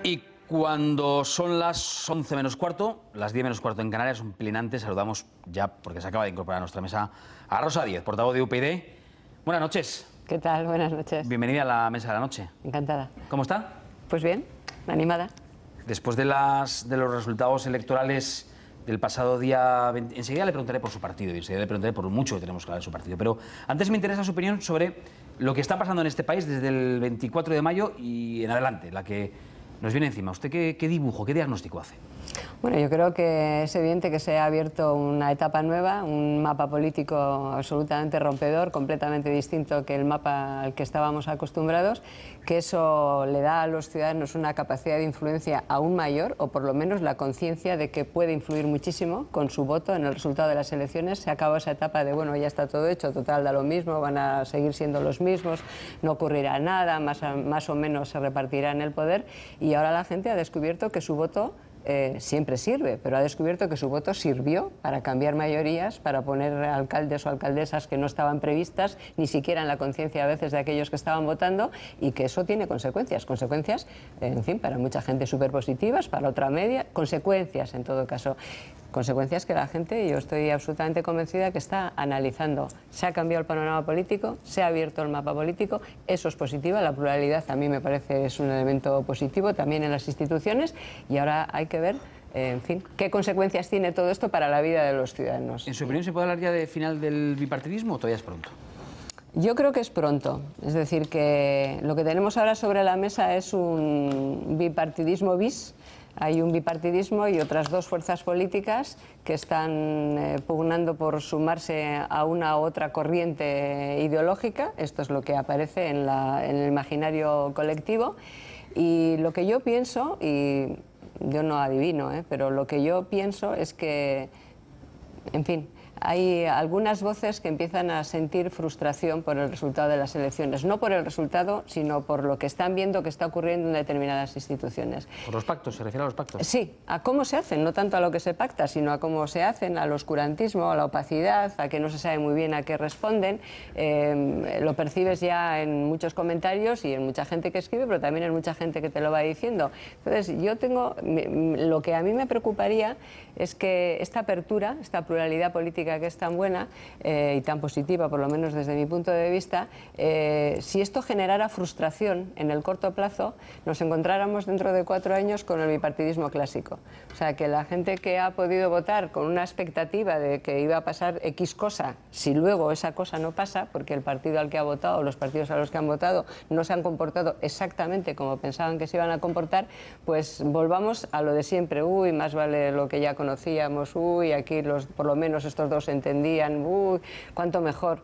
Y cuando son las 11 menos cuarto, las 10 menos cuarto en Canarias, un pelín antes, saludamos ya, porque se acaba de incorporar a nuestra mesa, a Rosa Díez, portavoz de UPyD. Buenas noches. ¿Qué tal? Buenas noches. Bienvenida a la mesa de la noche. Encantada. ¿Cómo está? Pues bien, animada. Después de los resultados electorales del pasado día 20, enseguida le preguntaré por su partido y enseguida le preguntaré por mucho que tenemos que hablar de su partido. Pero antes me interesa su opinión sobre lo que está pasando en este país desde el 24 de mayo y en adelante, la que nos viene encima. ¿Usted qué dibujo, qué diagnóstico hace? Bueno, yo creo que es evidente que se ha abierto una etapa nueva, un mapa político absolutamente rompedor, completamente distinto que el mapa al que estábamos acostumbrados, que eso le da a los ciudadanos una capacidad de influencia aún mayor, o por lo menos la conciencia de que puede influir muchísimo con su voto en el resultado de las elecciones. Se acaba esa etapa de, bueno, ya está todo hecho, total, da lo mismo, van a seguir siendo los mismos, no ocurrirá nada, más o menos se repartirá en el poder, y ahora la gente ha descubierto que su voto siempre sirve, pero ha descubierto que su voto sirvió para cambiar mayorías, para poner alcaldes o alcaldesas que no estaban previstas, ni siquiera en la conciencia a veces de aquellos que estaban votando, y que eso tiene consecuencias, en fin, para mucha gente súper positivas, para otra media, consecuencias en todo caso. Consecuencias que la gente, yo estoy absolutamente convencida que está analizando. Se ha cambiado el panorama político, se ha abierto el mapa político, eso es positivo, la pluralidad a mí me parece es un elemento positivo también en las instituciones, y ahora hay que ver, en fin, qué consecuencias tiene todo esto para la vida de los ciudadanos. ¿En su opinión se puede hablar ya de final del bipartidismo o todavía es pronto? Yo creo que es pronto, es decir, que lo que tenemos ahora sobre la mesa es un bipartidismo bis. Hay un bipartidismo y otras dos fuerzas políticas que están pugnando por sumarse a una u otra corriente ideológica. Esto es lo que aparece en el imaginario colectivo. Y lo que yo pienso, y yo no adivino, pero lo que yo pienso es que, en fin, hay algunas voces que empiezan a sentir frustración por el resultado de las elecciones. No por el resultado, sino por lo que están viendo que está ocurriendo en determinadas instituciones. ¿Por los pactos? ¿Se refiere a los pactos? Sí, a cómo se hacen, no tanto a lo que se pacta, sino a cómo se hacen, al oscurantismo, a la opacidad, a que no se sabe muy bien a qué responden. Lo percibes ya en muchos comentarios y en mucha gente que escribe, pero también en mucha gente que te lo va diciendo. Entonces, lo que a mí me preocuparía es que esta apertura, esta pluralidad política que es tan buena y tan positiva, por lo menos desde mi punto de vista, si esto generara frustración en el corto plazo, nos encontráramos dentro de 4 años con el bipartidismo clásico. O sea, que la gente que ha podido votar con una expectativa de que iba a pasar X cosa, si luego esa cosa no pasa, porque el partido al que ha votado o los partidos a los que han votado no se han comportado exactamente como pensaban que se iban a comportar, pues volvamos a lo de siempre. Uy, más vale lo que ya conocíamos, uy, aquí por lo menos estos dos se entendían, uy, cuánto mejor.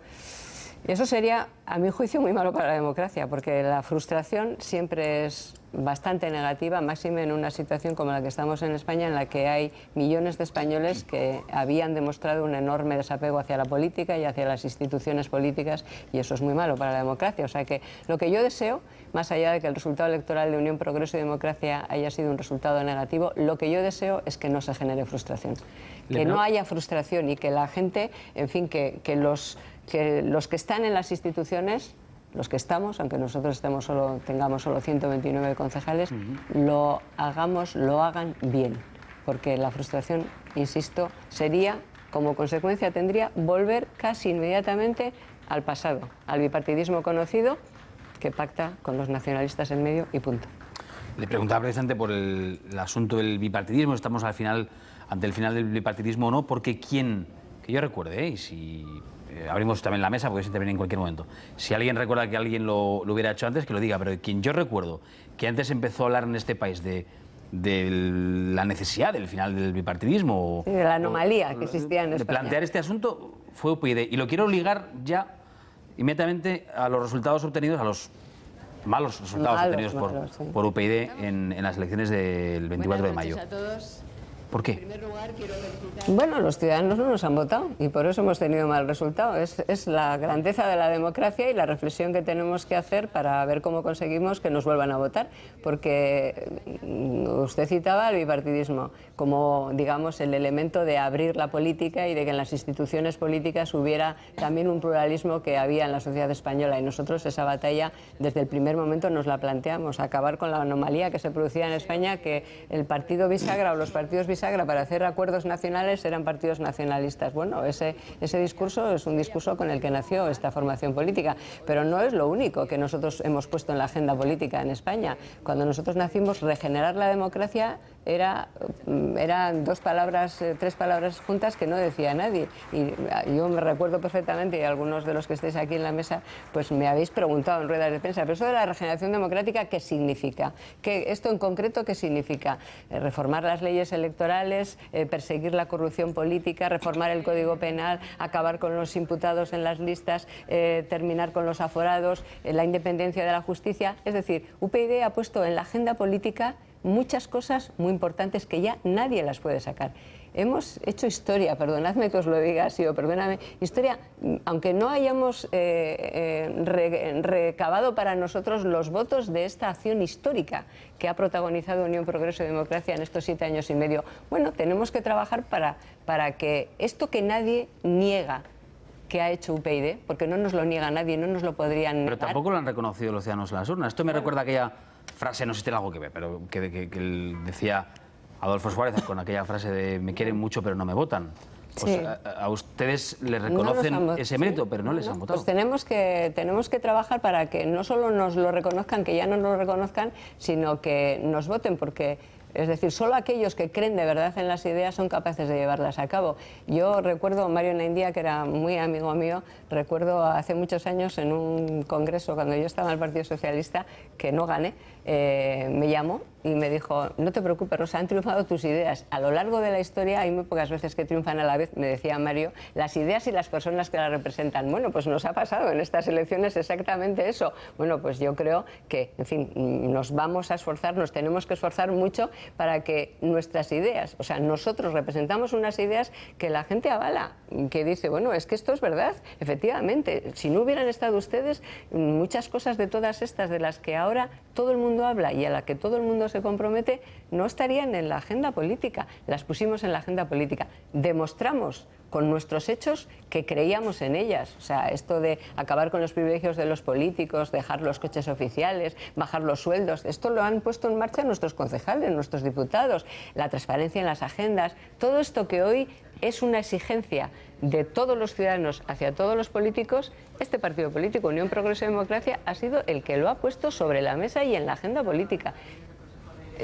Y eso sería, a mi juicio, muy malo para la democracia, porque la frustración siempre es bastante negativa, máxime en una situación como la que estamos en España, en la que hay millones de españoles que habían demostrado un enorme desapego hacia la política y hacia las instituciones políticas, y eso es muy malo para la democracia. O sea que lo que yo deseo, más allá de que el resultado electoral de Unión, Progreso y Democracia haya sido un resultado negativo, lo que yo deseo es que no se genere frustración. Que no haya frustración y que la gente, en fin, que los que están en las instituciones, los que estamos, aunque nosotros tengamos solo 129 concejales, lo hagan bien, porque la frustración, insisto, como consecuencia tendría volver casi inmediatamente al pasado, al bipartidismo conocido que pacta con los nacionalistas en medio y punto. Le preguntaba precisamente por el asunto del bipartidismo, estamos ante el final del bipartidismo o no, porque que yo recuerde, y si abrimos también la mesa, porque se interviene en cualquier momento, si alguien recuerda que alguien lo hubiera hecho antes, que lo diga, pero quien yo recuerdo que antes empezó a hablar en este país de la necesidad del final del bipartidismo, de la anomalía que existía en España, de plantear este asunto, fue UPyD, y lo quiero ligar ya inmediatamente a los resultados obtenidos, a los malos resultados obtenidos por UPyD en las elecciones del 24 de mayo. Buenas noches a todos. ¿Por qué? Bueno, los ciudadanos no nos han votado y por eso hemos tenido mal resultado. Es la grandeza de la democracia y la reflexión que tenemos que hacer para ver cómo conseguimos que nos vuelvan a votar. Porque usted citaba el bipartidismo como, digamos, el elemento de abrir la política y de que en las instituciones políticas hubiera también un pluralismo que había en la sociedad española. Y nosotros esa batalla desde el primer momento nos la planteamos, acabar con la anomalía que se producía en España, que el partido bisagra o los partidos bisagra para hacer acuerdos nacionales eran partidos nacionalistas. Bueno, ese discurso es un discurso con el que nació esta formación política, pero no es lo único que nosotros hemos puesto en la agenda política en España. Cuando nosotros nacimos, regenerar la democracia eran tres palabras juntas que no decía nadie. Y yo me recuerdo perfectamente, y algunos de los que estáis aquí en la mesa, pues me habéis preguntado en ruedas de prensa, pero eso de la regeneración democrática, ¿qué significa? ¿Esto en concreto qué significa? Reformar las leyes electorales, perseguir la corrupción política, reformar el Código Penal, acabar con los imputados en las listas, terminar con los aforados, la independencia de la justicia. Es decir, UPyD ha puesto en la agenda política muchas cosas muy importantes que ya nadie las puede sacar. Hemos hecho historia, perdonadme que os lo diga así, o perdóname, historia, aunque no hayamos recabado para nosotros los votos de esta acción histórica que ha protagonizado Unión, Progreso y Democracia en estos 7 años y medio. Bueno, tenemos que trabajar para que esto que nadie niega que ha hecho UPyD, porque no nos lo niega nadie, no nos lo podrían negar. Pero tampoco lo han reconocido los ciudadanos en las urnas. Esto me recuerda aquella frase, no sé si tiene algo que ver, pero que decía Adolfo Suárez con aquella frase de me quieren mucho pero no me votan. Pues sí. a ustedes les reconocen ese mérito, pero no les han votado. Pues tenemos que trabajar para que no solo nos lo reconozcan, que ya no nos lo reconozcan, sino que nos voten, porque es decir, solo aquellos que creen de verdad en las ideas son capaces de llevarlas a cabo. Yo recuerdo a Mario Naindia, que era muy amigo mío, recuerdo hace muchos años en un congreso, cuando yo estaba en el Partido Socialista, que no gané, me llamó y me dijo, no te preocupes, Rosa, han triunfado tus ideas. A lo largo de la historia hay muy pocas veces que triunfan a la vez, me decía Mario, las ideas y las personas que las representan. Bueno, pues nos ha pasado en estas elecciones exactamente eso. Bueno, pues yo creo que, en fin, nos vamos a esforzar, nos tenemos que esforzar mucho para que nuestras ideas, o sea, nosotros representamos unas ideas que la gente avala, que dice, bueno, es que esto es verdad, efectivamente, si no hubieran estado ustedes, muchas cosas de todas estas de las que ahora todo el mundo habla y a la que todo el mundo se compromete, no estarían en la agenda política, las pusimos en la agenda política, demostramos con nuestros hechos que creíamos en ellas. O sea, esto de acabar con los privilegios de los políticos, dejar los coches oficiales, bajar los sueldos, esto lo han puesto en marcha nuestros concejales, nuestros diputados, la transparencia en las agendas, todo esto que hoy es una exigencia de todos los ciudadanos hacia todos los políticos, este partido político, Unión, Progreso y Democracia, ha sido el que lo ha puesto sobre la mesa y en la agenda política.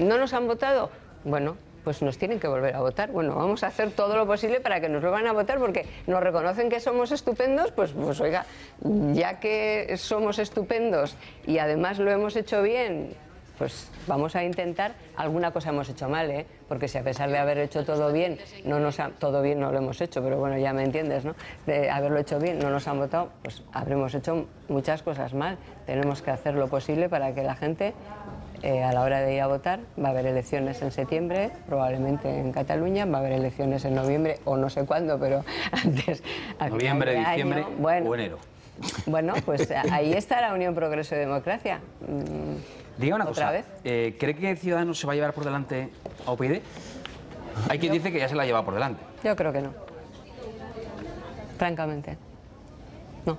¿No nos han votado? Bueno, pues nos tienen que volver a votar. Bueno, vamos a hacer todo lo posible para que nos vuelvan a votar, porque nos reconocen que somos estupendos, pues oiga, ya que somos estupendos y además lo hemos hecho bien, pues vamos a intentar. Alguna cosa hemos hecho mal, porque si a pesar de haber hecho todo bien, todo bien no lo hemos hecho, pero bueno, ya me entiendes, ¿no? De haberlo hecho bien, no nos han votado, pues habremos hecho muchas cosas mal. Tenemos que hacer lo posible para que la gente, a la hora de ir a votar, va a haber elecciones en septiembre, probablemente en Cataluña, va a haber elecciones en noviembre o no sé cuándo, pero antes. Noviembre, diciembre o enero. Bueno, pues ahí está la Unión, Progreso y Democracia. Diga una cosa, vez. ¿cree que Ciudadanos se va a llevar por delante a UPyD? Hay quien dice que ya se la lleva por delante. Yo creo que no. Francamente. No.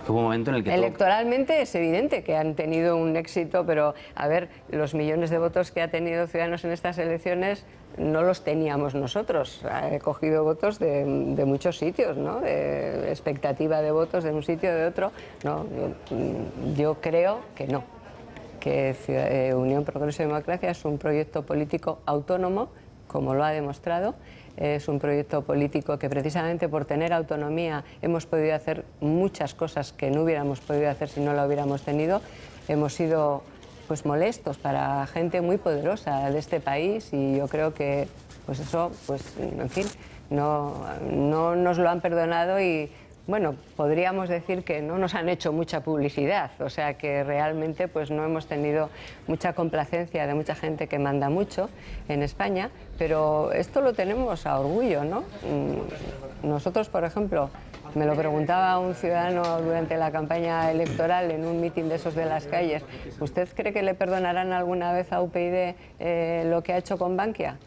Hubo un momento en el que electoralmente es evidente que han tenido un éxito, pero a ver, los millones de votos que ha tenido Ciudadanos en estas elecciones no los teníamos nosotros. He cogido votos de muchos sitios, ¿no? De expectativa de votos de un sitio o de otro. No, yo creo que no. Que Unión, Progreso y Democracia es un proyecto político autónomo, como lo ha demostrado. Es un proyecto político que precisamente por tener autonomía hemos podido hacer muchas cosas que no hubiéramos podido hacer si no la hubiéramos tenido. Hemos sido pues molestos para gente muy poderosa de este país y yo creo que pues eso, pues en fin, no nos lo han perdonado y bueno, podríamos decir que no nos han hecho mucha publicidad, o sea que realmente pues no hemos tenido mucha complacencia de mucha gente que manda mucho en España, pero esto lo tenemos a orgullo, ¿no? Nosotros, por ejemplo, me lo preguntaba un ciudadano durante la campaña electoral en un mitin de esos de las calles, ¿usted cree que le perdonarán alguna vez a UPyD lo que ha hecho con Bankia?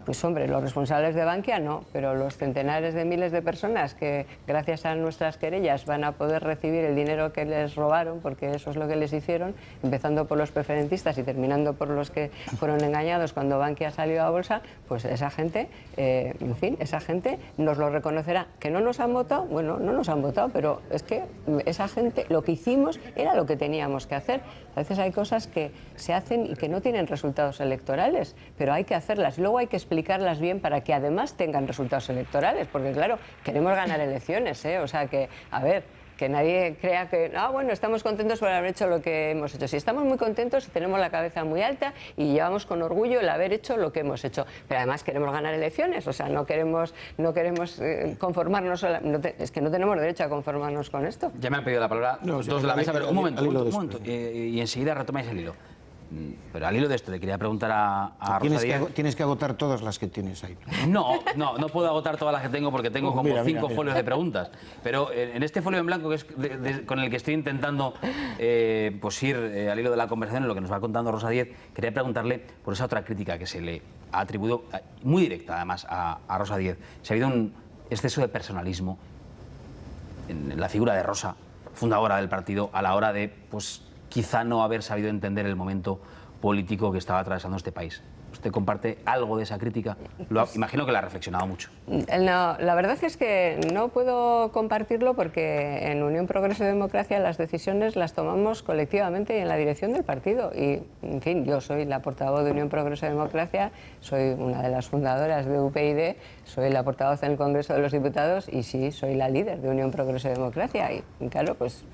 Pues hombre, los responsables de Bankia no, pero los centenares de miles de personas que gracias a nuestras querellas van a poder recibir el dinero que les robaron, porque eso es lo que les hicieron, empezando por los preferentistas y terminando por los que fueron engañados cuando Bankia salió a bolsa, pues esa gente, en fin, esa gente nos lo reconocerá. ¿Que no nos han votado? Bueno, no nos han votado, pero es que esa gente, lo que hicimos era lo que teníamos que hacer. A veces hay cosas que se hacen y que no tienen resultados electorales, pero hay que hacerlas. Luego hay que explicarlas bien para que además tengan resultados electorales, porque claro, queremos ganar elecciones, ¿eh? O sea que, a ver, que nadie crea que, bueno, estamos contentos por haber hecho lo que hemos hecho. Si estamos muy contentos, tenemos la cabeza muy alta y llevamos con orgullo el haber hecho lo que hemos hecho. Pero además queremos ganar elecciones, o sea, no queremos conformarnos, es que no tenemos derecho a conformarnos con esto. Ya me han pedido la palabra dos de la mesa, pero un momento, y enseguida retomáis el hilo. Pero al hilo de esto le quería preguntar a Rosa Díez. Tienes que agotar todas las que tienes ahí. No puedo agotar todas las que tengo porque tengo como cinco folios de preguntas. Pero en este folio en blanco que es con el que estoy intentando pues ir al hilo de la conversación, en lo que nos va contando Rosa Díez, quería preguntarle por esa otra crítica que se le ha atribuido, muy directa además, a Rosa Díez. Si ha habido un exceso de personalismo en la figura de Rosa, fundadora del partido, a la hora de, pues, quizá no haber sabido entender el momento político que estaba atravesando este país. ¿Usted comparte algo de esa crítica? Imagino que la ha reflexionado mucho. No, la verdad es que no puedo compartirlo porque en Unión Progreso y Democracia las decisiones las tomamos colectivamente y en la dirección del partido. Y, en fin, yo soy la portavoz de Unión Progreso y Democracia, soy una de las fundadoras de UPyD, soy la portavoz en el Congreso de los Diputados y sí, soy la líder de Unión Progreso y Democracia. Y claro, pues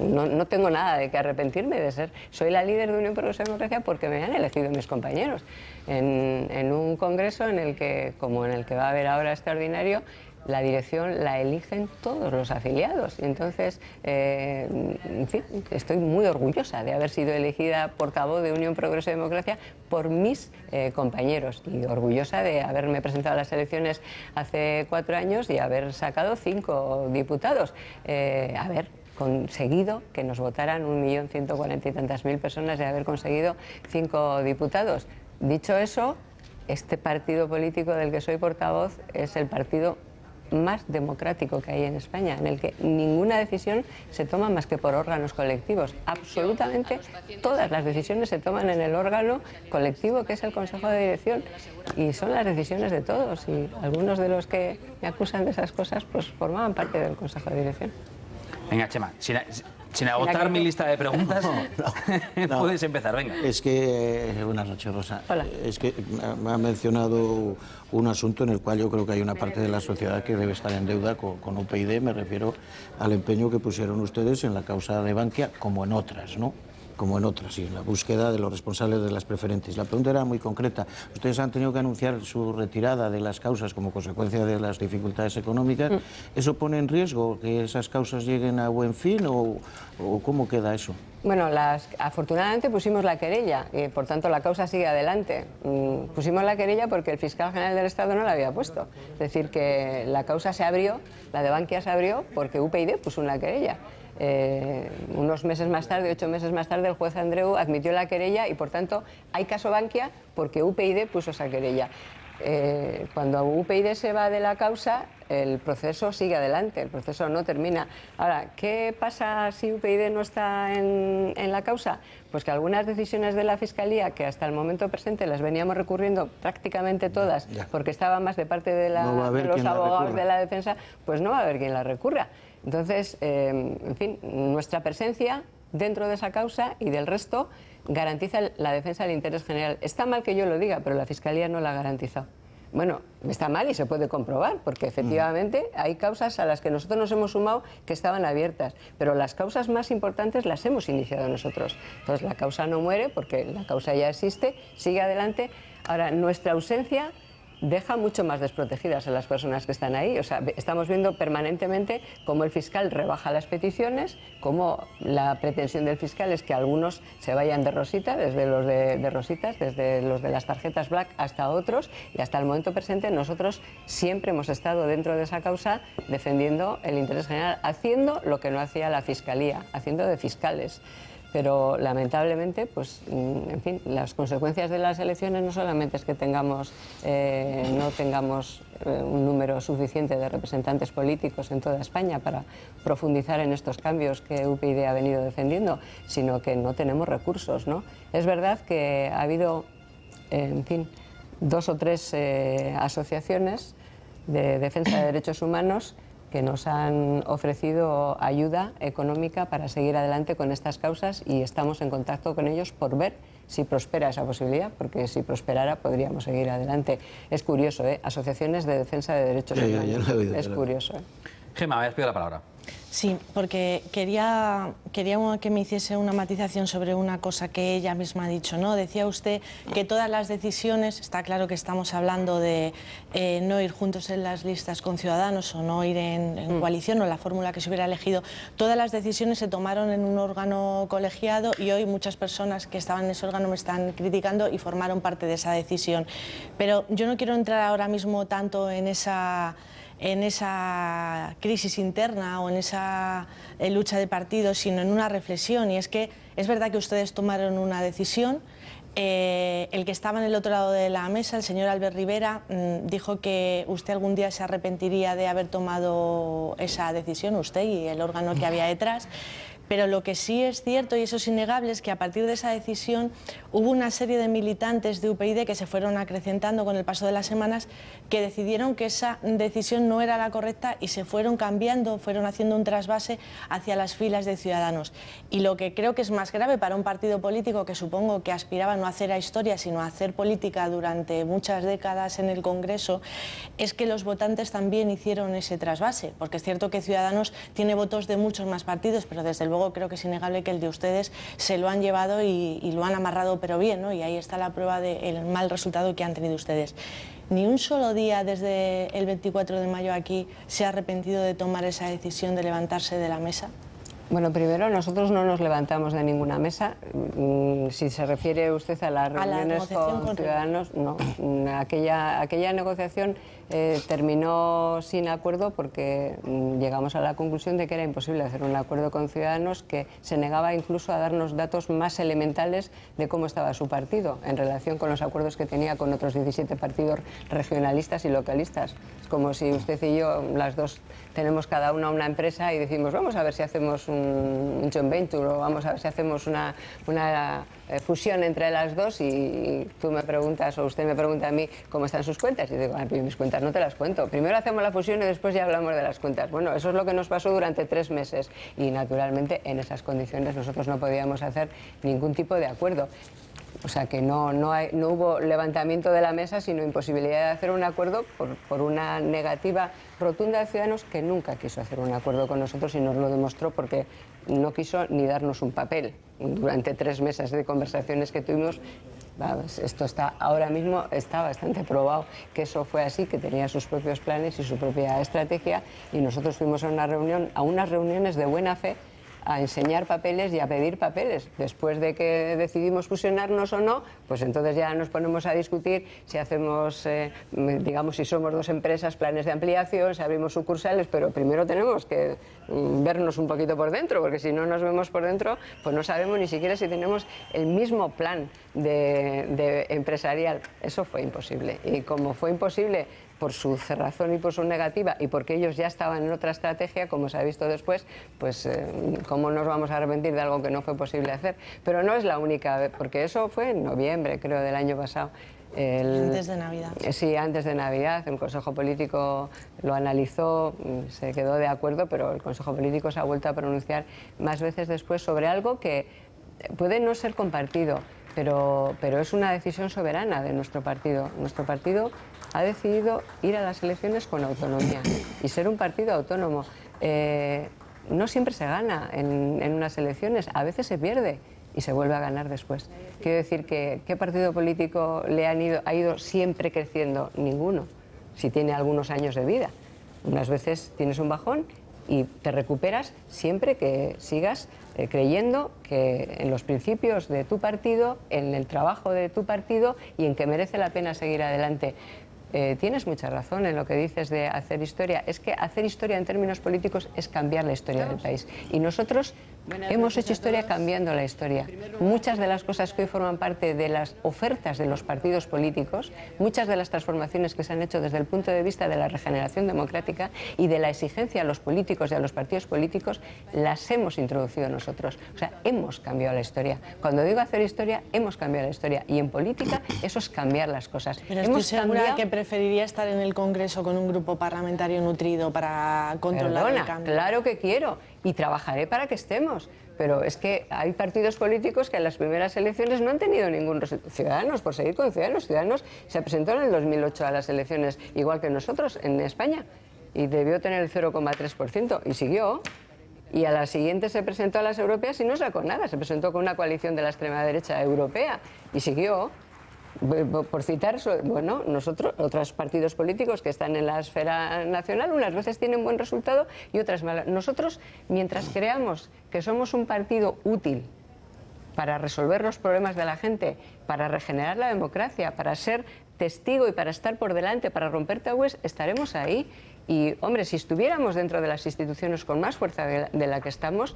no tengo nada de que arrepentirme de ser. Soy la líder de Unión Progreso y Democracia porque me han elegido mis compañeros en un congreso en el que, como en el que va a haber ahora extraordinario, la dirección la eligen todos los afiliados. Y entonces, en fin, estoy muy orgullosa de haber sido elegida portavoz de Unión Progreso y Democracia por mis compañeros y orgullosa de haberme presentado a las elecciones hace 4 años y haber sacado 5 diputados. Haber conseguido que nos votaran 1.140.000 y tantas personas, de haber conseguido 5 diputados. Dicho eso, este partido político del que soy portavoz es el partido más democrático que hay en España, en el que ninguna decisión se toma más que por órganos colectivos. Absolutamente todas las decisiones se toman en el órgano colectivo que es el Consejo de Dirección y son las decisiones de todos, y algunos de los que me acusan de esas cosas pues formaban parte del Consejo de Dirección. Venga, Chema, sin agotar mi lista de preguntas, no. Puedes empezar, venga. Es que, buenas noches, Rosa. Hola. Es que me ha mencionado un asunto en el cual yo creo que hay una parte de la sociedad que debe estar en deuda con UPyD. Me refiero al empeño que pusieron ustedes en la causa de Bankia, como en otras, ¿no? Como en otras, y en la búsqueda de los responsables de las preferentes. La pregunta era muy concreta. Ustedes han tenido que anunciar su retirada de las causas como consecuencia de las dificultades económicas. ¿Eso pone en riesgo que esas causas lleguen a buen fin o cómo queda eso? Bueno, afortunadamente pusimos la querella y por tanto la causa sigue adelante. Pusimos la querella porque el fiscal general del Estado no la había puesto. Es decir, que la causa se abrió, la de Bankia se abrió porque UPyD puso una querella. Unos meses más tarde, 8 meses más tarde, el juez Andreu admitió la querella y por tanto hay caso Bankia porque UPyD puso esa querella. Cuando UPyD se va de la causa, el proceso sigue adelante, el proceso no termina. Ahora, ¿qué pasa si UPyD no está en la causa? Pues que algunas decisiones de la Fiscalía, que hasta el momento presente las veníamos recurriendo prácticamente todas, porque estaban más de parte de, de los abogados de la defensa, pues no va a haber quien la recurra. Entonces, en fin, nuestra presencia dentro de esa causa y del resto garantiza la defensa del interés general. Está mal que yo lo diga, pero la Fiscalía no la ha garantizado. Bueno, está mal y se puede comprobar, porque efectivamente hay causas a las que nosotros nos hemos sumado que estaban abiertas, pero las causas más importantes las hemos iniciado nosotros. Entonces, la causa no muere porque la causa ya existe, sigue adelante. Ahora, nuestra ausencia deja mucho más desprotegidas a las personas que están ahí. O sea, estamos viendo permanentemente cómo el fiscal rebaja las peticiones, cómo la pretensión del fiscal es que algunos se vayan de rosita, desde los de rositas, desde los de las tarjetas black hasta otros, y hasta el momento presente nosotros siempre hemos estado dentro de esa causa defendiendo el interés general, haciendo lo que no hacía la Fiscalía, haciendo de fiscales. Pero lamentablemente, pues, en fin, las consecuencias de las elecciones no solamente es que no tengamos un número suficiente de representantes políticos en toda España para profundizar en estos cambios que UPyD ha venido defendiendo, sino que no tenemos recursos, ¿no? Es verdad que ha habido, en fin, 2 o 3 asociaciones de defensa de derechos humanos que nos han ofrecido ayuda económica para seguir adelante con estas causas, y estamos en contacto con ellos por ver si prospera esa posibilidad, porque si prosperara podríamos seguir adelante. Es curioso, ¿eh? Asociaciones de defensa de derechos humanos. Es curioso, ¿eh? Gemma, me has pedido la palabra. Sí, porque quería que me hiciese una matización sobre una cosa que ella misma ha dicho, ¿no? Decía usted que todas las decisiones, está claro que estamos hablando de no ir juntos en las listas con Ciudadanos o no ir en coalición o la fórmula que se hubiera elegido, todas las decisiones se tomaron en un órgano colegiado, y hoy muchas personas que estaban en ese órgano me están criticando y formaron parte de esa decisión. Pero yo no quiero entrar ahora mismo tanto en esa crisis interna o en esa lucha de partidos, sino en una reflexión, y es que es verdad que ustedes tomaron una decisión. El que estaba en el otro lado de la mesa, el señor Albert Rivera, dijo que usted algún día se arrepentiría de haber tomado esa decisión, usted y el órgano que había detrás. Pero lo que sí es cierto, y eso es innegable, es que a partir de esa decisión hubo una serie de militantes de UPyD que se fueron acrecentando con el paso de las semanas, que decidieron que esa decisión no era la correcta y se fueron cambiando, fueron haciendo un trasvase hacia las filas de Ciudadanos. Y lo que creo que es más grave para un partido político que supongo que aspiraba no a hacer a historia, sino a hacer política durante muchas décadas en el Congreso, es que los votantes también hicieron ese trasvase. Porque es cierto que Ciudadanos tiene votos de muchos más partidos, pero desde luego creo que es innegable que el de ustedes se lo han llevado y lo han amarrado, pero bien, ¿no? Y ahí está la prueba del mal resultado que han tenido ustedes. Ni un solo día desde el 24 de mayo aquí se ha arrepentido de tomar esa decisión de levantarse de la mesa. Bueno, primero, nosotros no nos levantamos de ninguna mesa. Si se refiere usted a las reuniones con Ciudadanos, no. Aquella negociación terminó sin acuerdo porque llegamos a la conclusión de que era imposible hacer un acuerdo con Ciudadanos, que se negaba incluso a darnos datos más elementales de cómo estaba su partido en relación con los acuerdos que tenía con otros 17 partidos regionalistas y localistas. Es como si usted y yo, las dos, tenemos cada una empresa y decimos, vamos a ver si hacemos un joint venture, o vamos a ver si hacemos una fusión entre las dos, y tú me preguntas, o usted me pregunta a mí cómo están sus cuentas, y digo, mis cuentas no te las cuento, primero hacemos la fusión y después ya hablamos de las cuentas. Bueno, eso es lo que nos pasó durante 3 meses, y naturalmente en esas condiciones nosotros no podíamos hacer ningún tipo de acuerdo. O sea que no hubo levantamiento de la mesa, sino imposibilidad de hacer un acuerdo por una negativa rotunda de Ciudadanos, que nunca quiso hacer un acuerdo con nosotros, y nos lo demostró porque no quiso ni darnos un papel. Durante 3 meses de conversaciones que tuvimos, esto ahora mismo está bastante probado que eso fue así, que tenía sus propios planes y su propia estrategia, y nosotros fuimos a unas reuniones de buena fe a enseñar papeles y a pedir papeles. Después de que decidimos fusionarnos o no, pues entonces ya nos ponemos a discutir si hacemos, digamos, si somos 2 empresas, planes de ampliación, si abrimos sucursales, pero primero tenemos que vernos un poquito por dentro, porque si no nos vemos por dentro, pues no sabemos ni siquiera si tenemos el mismo plan de empresarial. Eso fue imposible. Y como fue imposible por su cerrazón y por su negativa, y porque ellos ya estaban en otra estrategia, como se ha visto después, pues cómo nos vamos a arrepentir de algo que no fue posible hacer. Pero no es la única vez, porque eso fue en noviembre, creo, del año pasado. Antes de Navidad. Sí, antes de Navidad. El Consejo Político lo analizó, se quedó de acuerdo, pero el Consejo Político se ha vuelto a pronunciar más veces después sobre algo que puede no ser compartido, pero es una decisión soberana de nuestro partido. Nuestro partido ha decidido ir a las elecciones con autonomía y ser un partido autónomo. No siempre se gana en unas elecciones, a veces se pierde. y se vuelve a ganar después. Quiero decir que ¿qué partido político ha ido siempre creciendo? Ninguno, si tiene algunos años de vida. Unas veces tienes un bajón y te recuperas siempre que sigas creyendo que en los principios de tu partido, en el trabajo de tu partido y en que merece la pena seguir adelante. Tienes mucha razón en lo que dices de hacer historia. Es que hacer historia en términos políticos es cambiar la historia del país. Y nosotros hemos hecho historia cambiando la historia. Muchas de las cosas que hoy forman parte de las ofertas de los partidos políticos, muchas de las transformaciones que se han hecho desde el punto de vista de la regeneración democrática y de la exigencia a los políticos y a los partidos políticos, las hemos introducido nosotros. O sea, hemos cambiado la historia. Cuando digo hacer historia, hemos cambiado la historia. Y en política eso es cambiar las cosas. Pero estoy segura que preferiría estar en el Congreso con un grupo parlamentario nutrido para controlar el cambio. Claro que quiero y trabajaré para que estemos. Pero es que hay partidos políticos que en las primeras elecciones no han tenido ningún resultado. Ciudadanos, por seguir con Ciudadanos, Ciudadanos se presentó en el 2008 a las elecciones, igual que nosotros, en España, y debió tener el 0,3%, y siguió. Y a la siguiente se presentó a las europeas y no sacó nada, se presentó con una coalición de la extrema derecha europea, y siguió. Por citar, bueno, nosotros, otros partidos políticos que están en la esfera nacional, unas veces tienen buen resultado y otras malas. Nosotros, mientras creamos que somos un partido útil para resolver los problemas de la gente, para regenerar la democracia, para ser testigo y para estar por delante, para romper tabúes, estaremos ahí. Y, hombre, si estuviéramos dentro de las instituciones con más fuerza de la que estamos,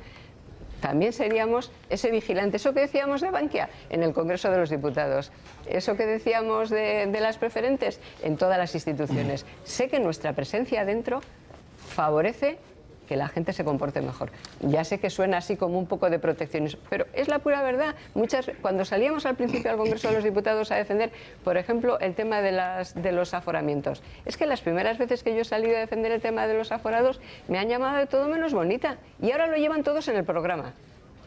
también seríamos ese vigilante, eso que decíamos de Bankia en el Congreso de los Diputados, eso que decíamos de las preferentes en todas las instituciones. Sé que nuestra presencia dentro favorece que la gente se comporte mejor. Ya sé que suena así como un poco de proteccionismo, pero es la pura verdad. Cuando salíamos al principio al Congreso de los Diputados a defender, por ejemplo, el tema de los aforamientos, es que las primeras veces que yo he salido a defender el tema de los aforados me han llamado de todo menos bonita, y ahora lo llevan todos en el programa.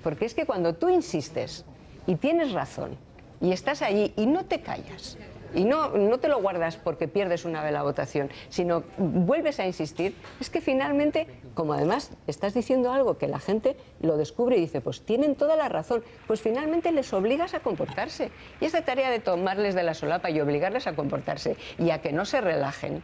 Porque es que cuando tú insistes y tienes razón y estás allí y no te callas, y no te lo guardas porque pierdes una vez la votación, sino vuelves a insistir, es que finalmente, como además estás diciendo algo que la gente lo descubre y dice, pues tienen toda la razón, pues finalmente les obligas a comportarse. Y esa tarea de tomarles de la solapa y obligarles a comportarse y a que no se relajen,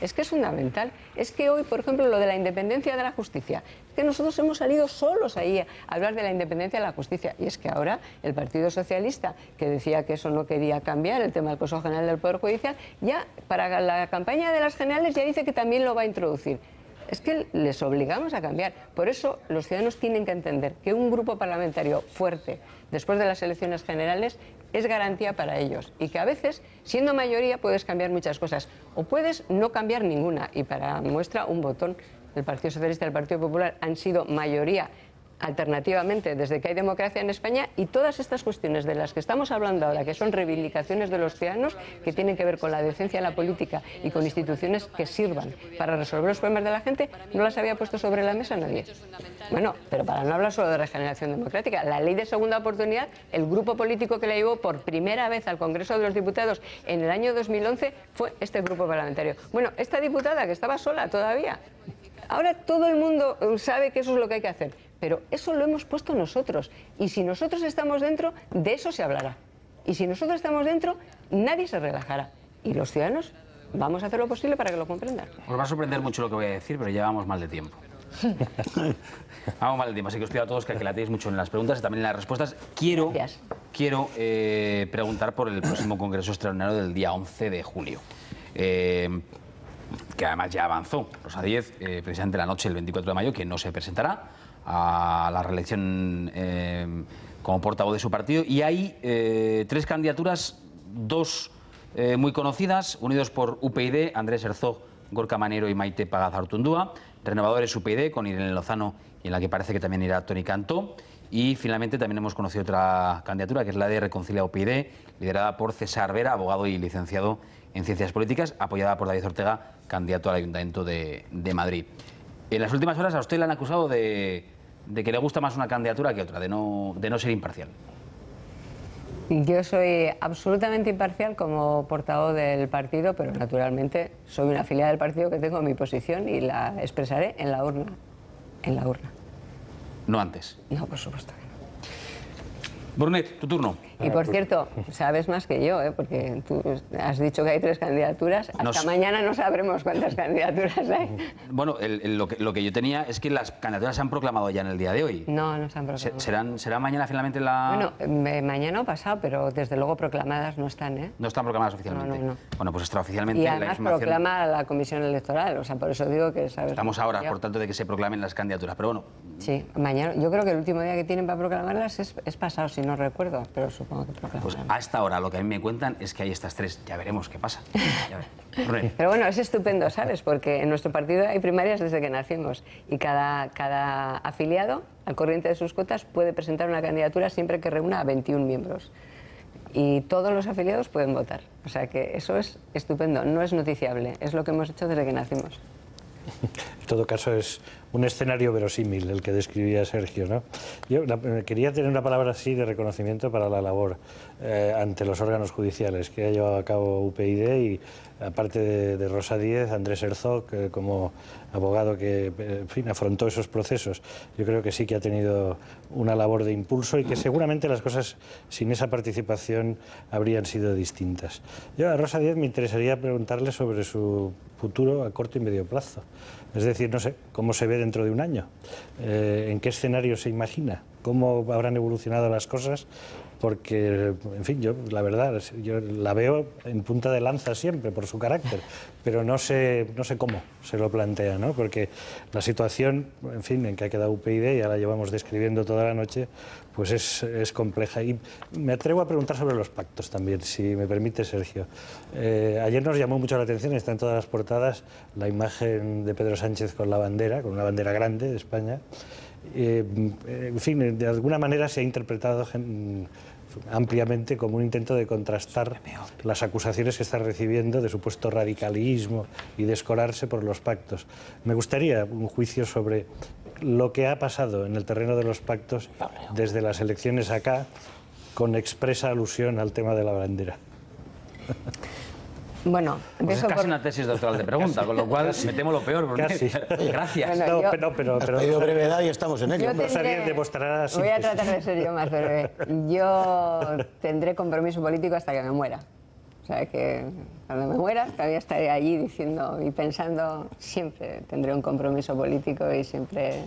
es que es fundamental. Es que hoy, por ejemplo, lo de la independencia de la justicia, es que nosotros hemos salido solos ahí a hablar de la independencia de la justicia, y es que ahora el Partido Socialista, que decía que eso no quería cambiar, el tema del Consejo General del Poder Judicial, ya para la campaña de las generales ya dice que también lo va a introducir. Es que les obligamos a cambiar. Por eso los ciudadanos tienen que entender que un grupo parlamentario fuerte después de las elecciones generales es garantía para ellos, y que a veces, siendo mayoría, puedes cambiar muchas cosas o puedes no cambiar ninguna, y para muestra un botón. El Partido Socialista y el Partido Popular han sido mayoría alternativamente desde que hay democracia en España, y todas estas cuestiones de las que estamos hablando ahora, que son reivindicaciones de los ciudadanos, que tienen que ver con la decencia en la política y con instituciones que sirvan para resolver los problemas de la gente, no las había puesto sobre la mesa nadie. Bueno, pero para no hablar solo de regeneración democrática, la ley de segunda oportunidad, el grupo político que la llevó por primera vez al Congreso de los Diputados en el año 2011 fue este grupo parlamentario. Bueno, esta diputada que estaba sola todavía, ahora todo el mundo sabe que eso es lo que hay que hacer. Pero eso lo hemos puesto nosotros, y si nosotros estamos dentro, de eso se hablará. Y si nosotros estamos dentro, nadie se relajará. Y los ciudadanos vamos a hacer lo posible para que lo comprendan. Os va a sorprender mucho lo que voy a decir, pero llevamos mal de tiempo. Vamos mal de tiempo, así que os pido a todos que aquilatéis mucho en las preguntas y también en las respuestas. Quiero preguntar por el próximo Congreso Extraordinario del día 11 de junio. Que además ya avanzó. Rosa Díez, precisamente la noche del 24 de mayo, que no se presentará a la reelección como portavoz de su partido, y hay tres candidaturas, dos muy conocidas, Unidos por UPyD, Andrés Herzog, Gorka Manero y Maite Pagazaurtundúa, Renovadores UPyD, con Irene Lozano, y en la que parece que también irá Toni Cantó, y finalmente también hemos conocido otra candidatura, que es la de Reconcilia UPyD, liderada por César Vera, abogado y licenciado en Ciencias Políticas, apoyada por David Ortega, candidato al Ayuntamiento de Madrid. En las últimas horas a usted le han acusado de que le gusta más una candidatura que otra, de no ser imparcial. Yo soy absolutamente imparcial como portavoz del partido, pero naturalmente soy una afiliada del partido que tengo mi posición y la expresaré en la urna. En la urna. No antes. No, por supuesto que Brunet, tu turno. Y por cierto, sabes más que yo, porque tú has dicho que hay 3 candidaturas. Hasta mañana no sabremos cuántas candidaturas hay. Bueno, lo que yo tenía es que las candidaturas se han proclamado ya en el día de hoy. No, no se han proclamado. ¿Será mañana finalmente la...? Bueno, mañana o pasado, pero desde luego proclamadas no están, ¿eh? No están proclamadas oficialmente. No. Bueno, pues extraoficialmente Y la además información... proclama la Comisión Electoral, o sea, por eso digo que... ¿sabes? Estamos ahora, por tanto, de que se proclamen las candidaturas, pero bueno... Sí, mañana. Yo creo que el último día que tienen para proclamarlas es pasado, si no recuerdo, pero supongo que proclamarán. Pues a esta hora lo que a mí me cuentan es que hay estas 3. Ya veremos qué pasa. Pero bueno, es estupendo, ¿sabes? Porque en nuestro partido hay primarias desde que nacimos y cada afiliado, al corriente de sus cuotas, puede presentar una candidatura siempre que reúna a 21 miembros. Y todos los afiliados pueden votar. O sea que eso es estupendo, no es noticiable, es lo que hemos hecho desde que nacimos. En todo caso es un escenario verosímil el que describía Sergio, ¿no? Yo quería tener una palabra así de reconocimiento para la labor ante los órganos judiciales que ha llevado a cabo UPyD y aparte de Rosa Díez, Andrés Herzog como abogado que en fin, afrontó esos procesos. Yo creo que sí que ha tenido una labor de impulso y que seguramente las cosas sin esa participación habrían sido distintas. Yo a Rosa Díez me interesaría preguntarle sobre su futuro a corto y medio plazo. Es decir, no sé, ¿cómo se ve dentro de un año? ¿En qué escenario se imagina? ¿Cómo habrán evolucionado las cosas? Porque, en fin, yo la verdad, yo la veo en punta de lanza siempre por su carácter, pero no sé cómo se lo plantea, ¿no? Porque la situación, en fin, en que ha quedado UPyD, ya la llevamos describiendo toda la noche, pues es compleja. Y me atrevo a preguntar sobre los pactos también, si me permite, Sergio. Ayer nos llamó mucho la atención, está en todas las portadas, la imagen de Pedro Sánchez con la bandera, con una bandera grande de España. En fin, de alguna manera se ha interpretado ampliamente como un intento de contrastar las acusaciones que está recibiendo de supuesto radicalismo y de escorarse por los pactos. Me gustaría un juicio sobre lo que ha pasado en el terreno de los pactos desde las elecciones acá, con expresa alusión al tema de la bandera. Bueno, pues es casi una tesis doctoral de pregunta, con lo cual me temo lo peor. Porque... Gracias. Bueno, pero has pedido brevedad y estamos en ello. Voy a tratar de ser yo más breve. Yo tendré compromiso político hasta que me muera. O sea que cuando me muera todavía estaré allí diciendo y pensando, siempre tendré un compromiso político y siempre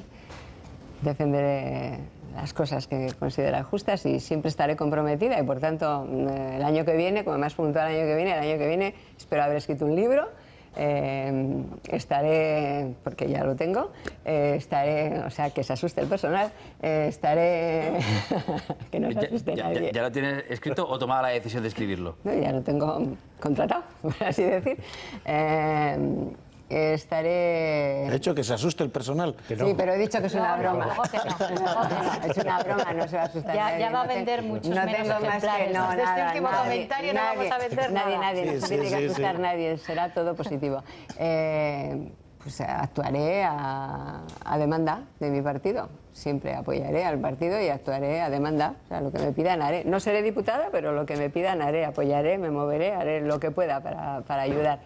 defenderé las cosas que considera justas y siempre estaré comprometida y por tanto el año que viene, como me has preguntado el año que viene espero haber escrito un libro, estaré, porque ya lo tengo, estaré, o sea, que se asuste el personal, estaré, que no se asuste nadie. ¿Ya lo tienes escrito o tomada la decisión de escribirlo? No, ya lo tengo contratado, por así decir. Estaré... He hecho que se asuste el personal. No. Sí, pero he dicho que es una broma. Es una broma, no se va a asustar nadie. Ya va a vender muchos no menos tengo más que ejemplares. no, Desde nada, este último comentario no vamos a vender nada. No se tiene que asustar nadie, será todo positivo. Pues actuaré a demanda de mi partido. Siempre apoyaré al partido y actuaré a demanda. O sea, lo que me pidan haré. No seré diputada, pero lo que me pidan haré. Apoyaré, me moveré, haré lo que pueda para ayudar.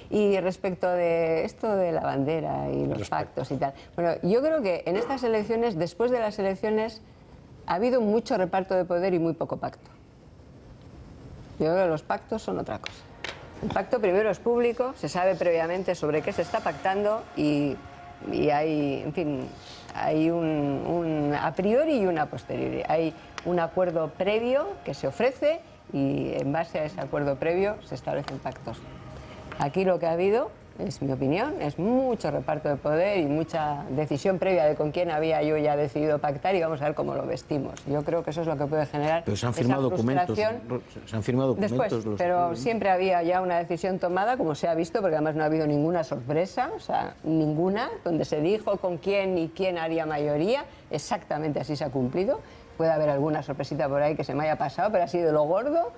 Y respecto de esto de la bandera y los pactos y tal. Bueno, yo creo que en estas elecciones, después de las elecciones, ha habido mucho reparto de poder y muy poco pacto. Yo creo que los pactos son otra cosa. El pacto primero es público, se sabe previamente sobre qué se está pactando y hay, en fin, hay un a priori y un a posteriori. Hay un acuerdo previo que se ofrece y en base a ese acuerdo previo se establecen pactos. Aquí lo que ha habido, es mi opinión, es mucho reparto de poder y mucha decisión previa de con quién había yo ya decidido pactar y vamos a ver cómo lo vestimos. Yo creo que eso es lo que puede generar. Pero se han firmado documentos. Se han firmado documentos. Después, pero siempre había ya una decisión tomada, como se ha visto, porque además no ha habido ninguna sorpresa, o sea, ninguna, donde se dijo con quién y quién haría mayoría, exactamente así se ha cumplido. Puede haber alguna sorpresita por ahí que se me haya pasado, pero ha sido lo gordo.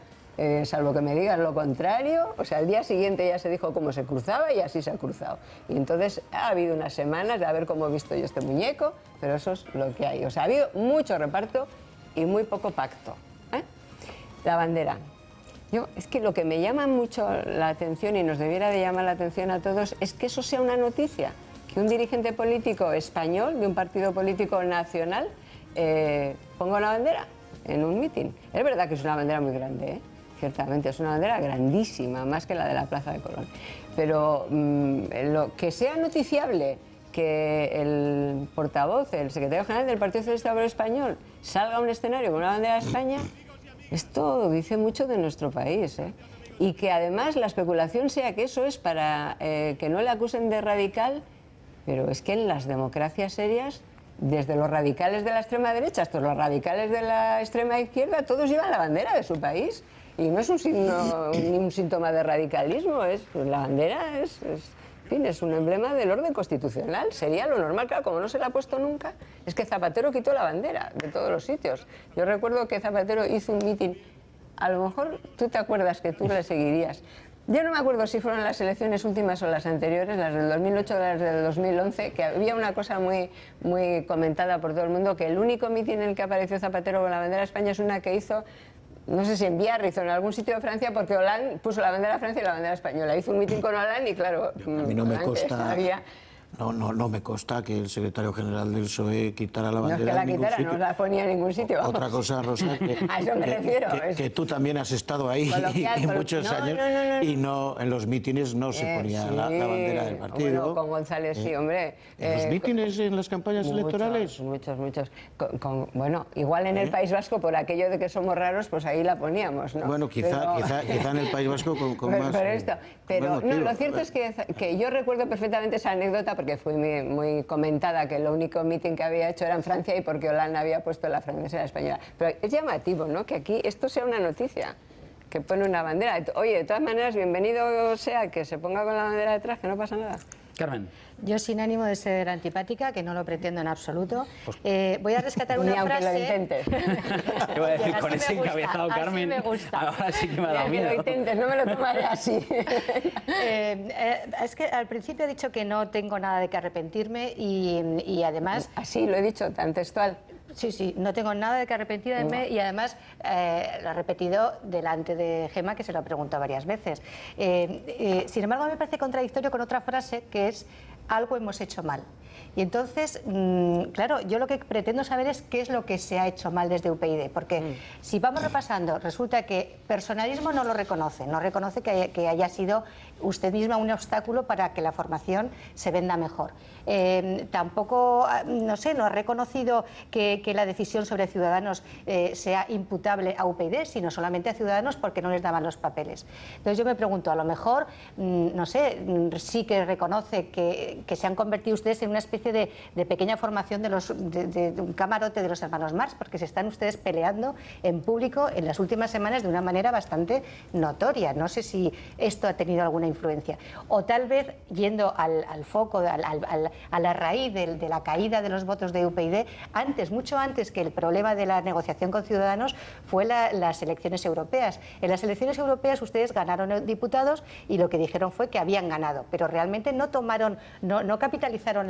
Salvo que me digan lo contrario, o sea, al día siguiente ya se dijo cómo se cruzaba y así se ha cruzado. Y entonces ha habido unas semanas de a ver cómo he visto yo este muñeco, pero eso es lo que hay. O sea, ha habido mucho reparto y muy poco pacto. La bandera. Es que lo que me llama mucho la atención y nos debiera de llamar la atención a todos es que eso sea una noticia, que un dirigente político español de un partido político nacional ponga una bandera. en un mitin. Es verdad que es una bandera muy grande, ¿eh? Ciertamente, es una bandera grandísima, más que la de la Plaza de Colón. Pero lo que sea noticiable que el portavoz, el secretario general del Partido Socialista Obrero Español, salga a un escenario con una bandera de España, esto dice mucho de nuestro país, ¿eh? Y que además la especulación sea que eso es para que no le acusen de radical, pero es que en las democracias serias, desde los radicales de la extrema derecha hasta los radicales de la extrema izquierda, todos llevan la bandera de su país. Y no es un signo, ni un síntoma de radicalismo, pues la bandera en fin, es un emblema del orden constitucional. Sería lo normal, claro, como no se la ha puesto nunca, es que Zapatero quitó la bandera de todos los sitios. Yo recuerdo que Zapatero hizo un mitin, a lo mejor tú te acuerdas que tú le seguirías. Yo no me acuerdo si fueron las elecciones últimas o las anteriores, las del 2008 o las del 2011, que había una cosa muy comentada por todo el mundo, que el único mitin en el que apareció Zapatero con la bandera de España es una que hizo, no sé si en Biarritz o en algún sitio de Francia, porque Hollande puso la bandera de Francia y la bandera española. Hizo un mitin con Hollande y claro, a mí no me consta... había... No me consta que el secretario general del PSOE quitara la bandera. No es que la quitara, no la ponía en ningún sitio. Vamos. Otra cosa, Rosa, a eso me refiero. Que tú también has estado ahí muchos años y no en los mítines no se ponía sí, la bandera del partido. Bueno, con González sí, hombre. ¿En los mítines, en las campañas electorales? Muchos. Bueno, igual en el País Vasco, por aquello de que somos raros, pues ahí la poníamos, ¿no? Bueno, quizá en el País Vasco con más... Pero no, lo cierto es que yo recuerdo perfectamente esa anécdota porque fue muy comentada, que el único mitin que había hecho era en Francia y porque Hollande había puesto la francesa y la española. Pero es llamativo, ¿no?, que aquí esto sea una noticia, que pone una bandera. Oye, de todas maneras, bienvenido sea que se ponga con la bandera detrás, que no pasa nada. Carmen. Yo, sin ánimo de ser antipática, que no lo pretendo en absoluto, voy a rescatar una frase... Ni aunque lo intentes. Te voy a decir, con ese encabezado, Carmen, así me gusta. Ahora sí que me ha dado miedo. Ni aunque lo intentes, no me lo tomaré así. Es que al principio he dicho que no tengo nada de que arrepentirme y además... Así lo he dicho, tan textual. Sí, no tengo nada de que arrepentirme y además lo he repetido delante de Gemma, que se lo ha preguntado varias veces. Sin embargo, me parece contradictorio con otra frase que es: algo hemos hecho mal. Y entonces, claro, yo lo que pretendo saber es qué es lo que se ha hecho mal desde UPyD, porque si vamos repasando, resulta que personalismo no lo reconoce, no reconoce que haya sido usted misma un obstáculo para que la formación se venda mejor. Tampoco, no sé, no ha reconocido que la decisión sobre Ciudadanos sea imputable a UPyD, sino solamente a Ciudadanos porque no les daban los papeles. Entonces yo me pregunto, a lo mejor, no sé, sí que reconoce que se han convertido ustedes en una especie de pequeña formación de un camarote de los hermanos Marx, porque se están ustedes peleando en público en las últimas semanas de una manera bastante notoria. No sé si esto ha tenido alguna influencia. O tal vez, yendo al foco, a la raíz de la caída de los votos de UPyD, mucho antes que el problema de la negociación con Ciudadanos, fue las elecciones europeas. En las elecciones europeas ustedes ganaron diputados y lo que dijeron fue que habían ganado, pero realmente no tomaron, no capitalizaron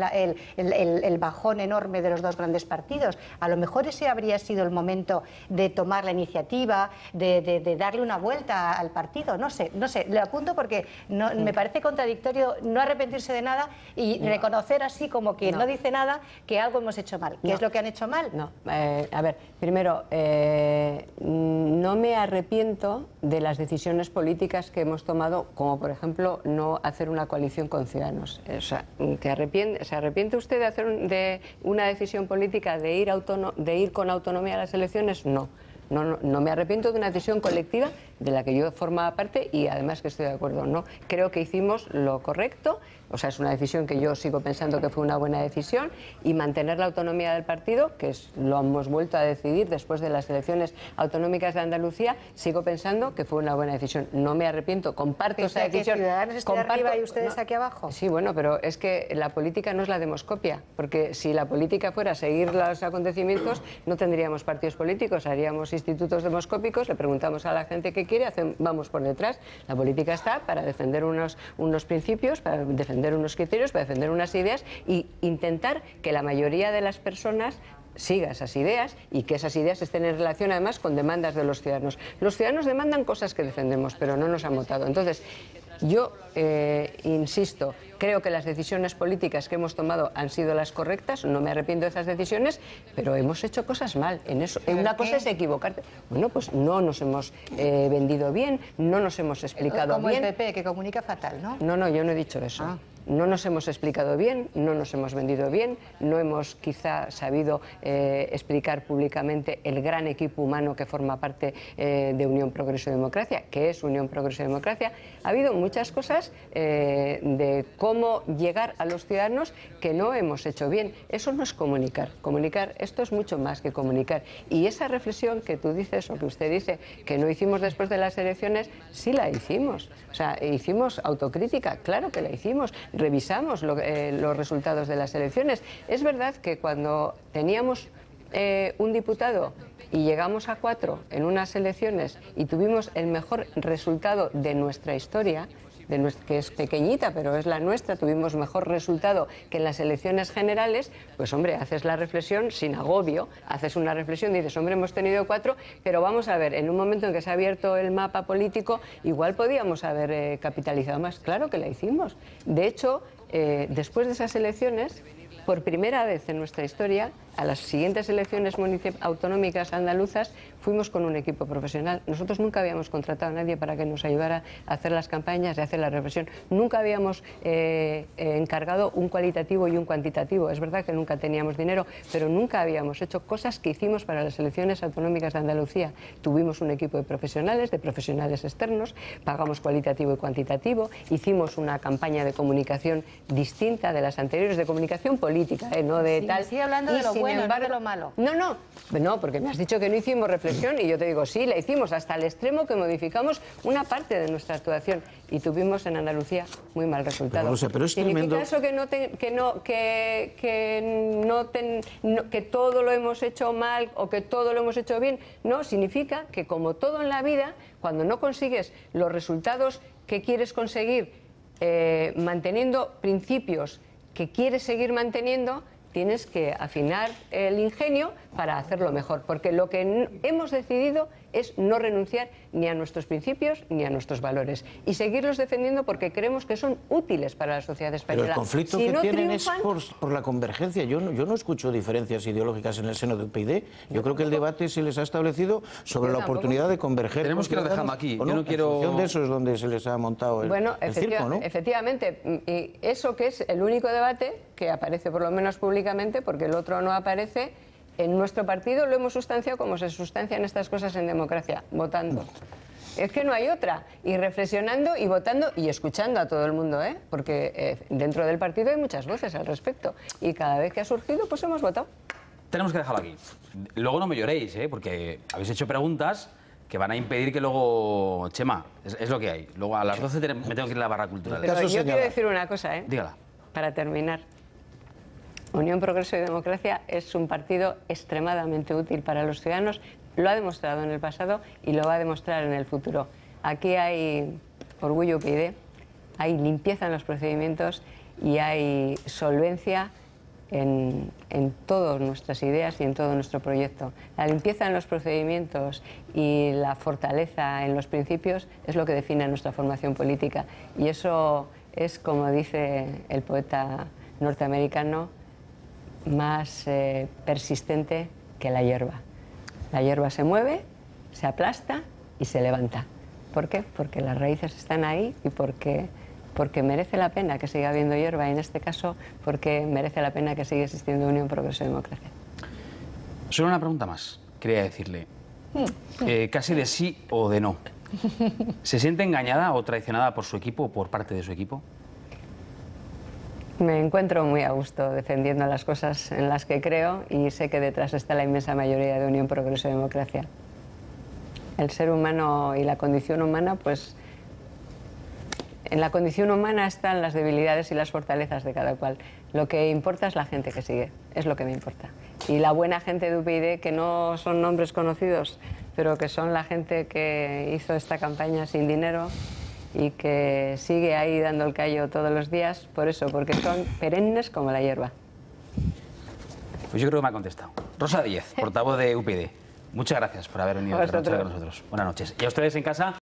el bajón enorme de los dos grandes partidos. A lo mejor ese habría sido el momento de tomar la iniciativa, de darle una vuelta al partido. No sé, le apunto porque me parece contradictorio no arrepentirse de nada y reconocer así como que no dice nada, que algo hemos hecho mal. ¿Qué es lo que han hecho mal? No, a ver, primero, no me arrepiento de las decisiones políticas que hemos tomado, como por ejemplo no hacer una coalición con Ciudadanos. O sea, ¿se arrepiente usted de hacer de una decisión política de ir con autonomía a las elecciones? No. No me arrepiento de una decisión colectiva de la que yo formaba parte y además que estoy de acuerdo. No, creo que hicimos lo correcto, o sea, es una decisión que yo sigo pensando que fue una buena decisión, y mantener la autonomía del partido, que lo hemos vuelto a decidir después de las elecciones autonómicas de Andalucía, sigo pensando que fue una buena decisión. No me arrepiento, comparto esa decisión. ¿Que Ciudadanos esté arriba y ustedes aquí abajo? Sí, bueno, pero es que la política no es la demoscopia, porque si la política fuera seguir los acontecimientos, no tendríamos partidos políticos, haríamos institutos demoscópicos, le preguntamos a la gente qué quiere, vamos por detrás. La política está para defender unos principios, para defender unos criterios, para defender unas ideas e intentar que la mayoría de las personas siga esas ideas y que esas ideas estén en relación además con demandas de los ciudadanos. Los ciudadanos demandan cosas que defendemos, pero no nos han votado. Entonces, Yo insisto, creo que las decisiones políticas que hemos tomado han sido las correctas, no me arrepiento de esas decisiones, pero hemos hecho cosas mal. En eso, una cosa es equivocarte. Bueno, pues no nos hemos vendido bien, no nos hemos explicado como bien. Como el PP, que comunica fatal, ¿no? No, yo no he dicho eso. Ah. No nos hemos explicado bien, no nos hemos vendido bien, no hemos quizá sabido explicar públicamente el gran equipo humano que forma parte de Unión Progreso y Democracia, que es Unión Progreso y Democracia. Ha habido muchas cosas de cómo llegar a los ciudadanos que no hemos hecho bien. Eso no es comunicar. Comunicar, esto es mucho más que comunicar. Y esa reflexión que tú dices, o que usted dice, que no hicimos después de las elecciones, sí la hicimos. O sea, hicimos autocrítica, claro que la hicimos. Revisamos los resultados de las elecciones. Es verdad que cuando teníamos un diputado y llegamos a 4 en unas elecciones y tuvimos el mejor resultado de nuestra historia, que es pequeñita, pero es la nuestra, tuvimos mejor resultado que en las elecciones generales, pues hombre, haces la reflexión sin agobio, haces una reflexión y dices, hombre, hemos tenido 4, pero vamos a ver, en un momento en que se ha abierto el mapa político, igual podíamos haber capitalizado más. Claro que la hicimos. De hecho, después de esas elecciones, por primera vez en nuestra historia, a las siguientes elecciones autonómicas andaluzas fuimos con un equipo profesional. Nosotros nunca habíamos contratado a nadie para que nos ayudara a hacer las campañas y a hacer la reflexión. Nunca habíamos encargado un cualitativo y un cuantitativo. Es verdad que nunca teníamos dinero, pero nunca habíamos hecho cosas que hicimos para las elecciones autonómicas de Andalucía. Tuvimos un equipo de profesionales externos, pagamos cualitativo y cuantitativo, hicimos una campaña de comunicación distinta de las anteriores, de comunicación política, no de tal. Sigue hablando de lo bueno, no de lo malo. No, porque me has dicho que no hicimos reflexión y yo te digo, sí, la hicimos hasta el extremo que modificamos una parte de nuestra actuación y tuvimos en Andalucía muy mal resultado. Pero es ¿Significa eso que todo lo hemos hecho mal o que todo lo hemos hecho bien? No, significa que como todo en la vida, cuando no consigues los resultados que quieres conseguir manteniendo principios que quieres seguir manteniendo, tienes que afinar el ingenio para hacerlo mejor, porque lo que hemos decidido es no renunciar ni a nuestros principios ni a nuestros valores y seguirlos defendiendo porque creemos que son útiles para la sociedad española. Pero el conflicto si que no tienen triunfan, es por la convergencia. Yo no escucho diferencias ideológicas en el seno de UPyD. Yo creo que el debate se les ha establecido sobre la oportunidad de converger. Tenemos que ir dejando aquí. Yo no quiero... En función de eso es donde se les ha montado el circo, ¿no? Efectivamente, y eso que es el único debate que aparece por lo menos públicamente, porque el otro no aparece. En nuestro partido lo hemos sustanciado como se sustancian estas cosas en democracia, votando. Es que no hay otra. Y reflexionando y votando y escuchando a todo el mundo, porque dentro del partido hay muchas voces al respecto. Y cada vez que ha surgido, pues hemos votado. Tenemos que dejarlo aquí. Luego no me lloréis, porque habéis hecho preguntas que van a impedir que luego... Chema, es lo que hay. Luego a las 12 me tengo que ir a la barra cultural. Pero yo quiero decir una cosa, Dígala. Para terminar. Unión Progreso y Democracia es un partido extremadamente útil para los ciudadanos, lo ha demostrado en el pasado y lo va a demostrar en el futuro. Aquí hay orgullo UPyD, hay limpieza en los procedimientos y hay solvencia en todas nuestras ideas y en todo nuestro proyecto. La limpieza en los procedimientos y la fortaleza en los principios es lo que define nuestra formación política y eso es, como dice el poeta norteamericano, más persistente que la hierba. La hierba se mueve, se aplasta y se levanta. ¿Por qué? Porque las raíces están ahí y porque merece la pena que siga habiendo hierba y en este caso porque merece la pena que siga existiendo Unión Progreso y Democracia. Solo una pregunta más, quería decirle. Casi de sí o de no. ¿Se siente engañada o traicionada por su equipo o por parte de su equipo? Me encuentro muy a gusto defendiendo las cosas en las que creo y sé que detrás está la inmensa mayoría de Unión Progreso y Democracia. El ser humano y la condición humana, pues en la condición humana están las debilidades y las fortalezas de cada cual. Lo que importa es la gente que sigue, es lo que me importa. Y la buena gente de UPyD, que no son nombres conocidos, pero que son la gente que hizo esta campaña sin dinero y que sigue ahí dando el callo todos los días, por eso, porque son perennes como la hierba. Pues yo creo que me ha contestado. Rosa Díez, portavoz de UPyD. Muchas gracias por haber venido a charlar con nosotros. Buenas noches. Y a ustedes en casa...